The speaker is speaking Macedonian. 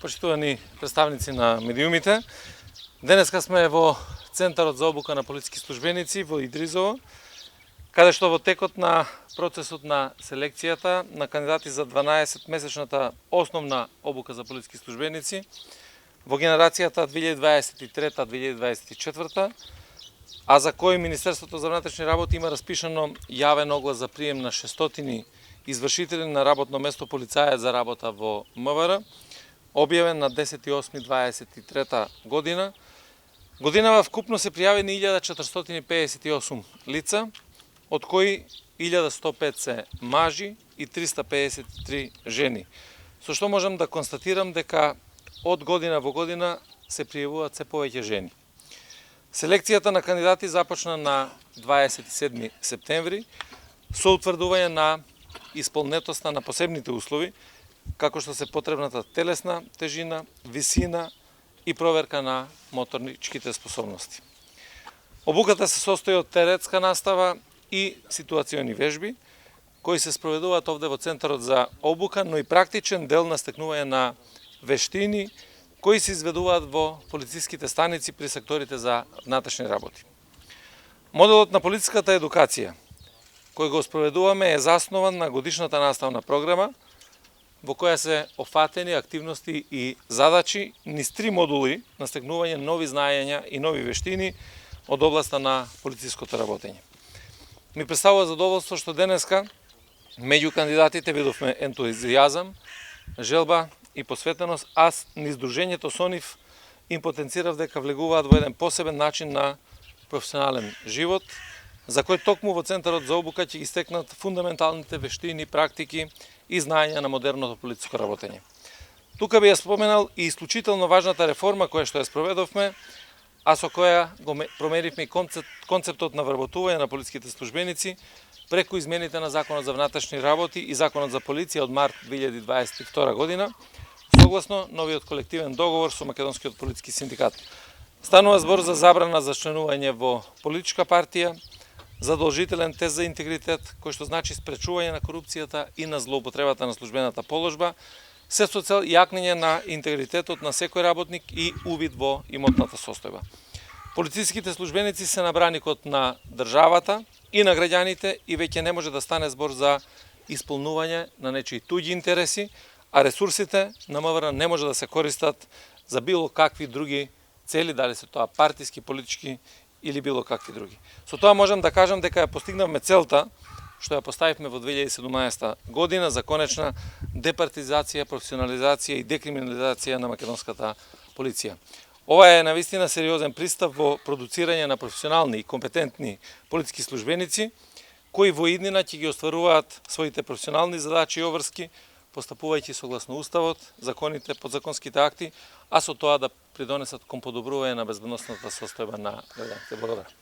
почитувани представници на медиумите. Денеска сме во Центарот за обука на полициски службеници во Идризово, каде што во текот на процесот на селекцијата на кандидати за 12-месечната основна обука за полициски службеници во генерацијата 2023-2024, а за кој Министерството за внатрешни работи има распишано јавен оглас за прием на 600 извршители на работно место полицајец за работа во МВР, објавен на 10.8.23 година. Годинава вкупно се пријавени 1458 лица, од кои 1105 се мажи и 353 жени. Со што можам да констатирам дека од година во година се пријавуваат се повеќе жени. Селекцијата на кандидати започна на 27 септември со утврдување на исполнетоста на посебните услови, како што се потребната телесна тежина, висина и проверка на моторничките способности. Обуката се состои од теоретска настава и ситуациони вежби, кои се спроведуваат овде во Центарот за обука, но и практичен дел на стекнување на вештини, кои се изведуваат во полициските станици при секторите за внатрешни работи. Моделот на полициската едукација, кој го спроведуваме, е заснован на годишната наставна програма, во која се офатени активности и задачи низ 3 модули на стекнување нови знаења и нови вештини од областа на полициското работење. Ми представува задоволство што денеска меѓу кандидатите видовме ентузијазам, желба и посветеност, аз низ дружењето со нив им потенцирав дека влегуваат во еден посебен начин на професионален живот, за кој токму во Центарот за обука ќе ги стекнат фундаменталните вештини, практики и знаења на модерното полициско работење. Тука би ја споменал и исклучително важната реформа која што ја спроведовме, а со која го променивме и концептот на вработување на полициските службеници преку измените на Законот за внатрешни работи и Законот за полиција од март 2022 година, согласно новиот колективен договор со Македонскиот полициски синдикат. Станува збор за забрана за членување во политичка партија, задолжителен тест за интегритет, кој што значи спречување на корупцијата и на злоупотребата на службената положба, се со цел јакнење на интегритетот на секој работник и увид во имотната состојба. Полициските службеници се на браникот на државата и на граѓаните и веќе не може да стане збор за исполнување на нечии туѓи интереси, а ресурсите на МВР не може да се користат за било какви други цели, дали се тоа партиски, политички или било какви други. Со тоа можам да кажам дека ја постигнавме целта што ја поставивме во 2017 година за конечна департизација, професионализација и декриминализација на македонската полиција. Ова е навистина сериозен пристап во продуцирање на професионални и компетентни полициски службеници, кои во иднина ќе ги остваруваат своите професионални задачи и обврски, постапувајќи согласно Уставот, законите, подзаконските акти, а со тоа да придонесат кон подобрување на безбедносната состојба на граѓаните. Благодарам.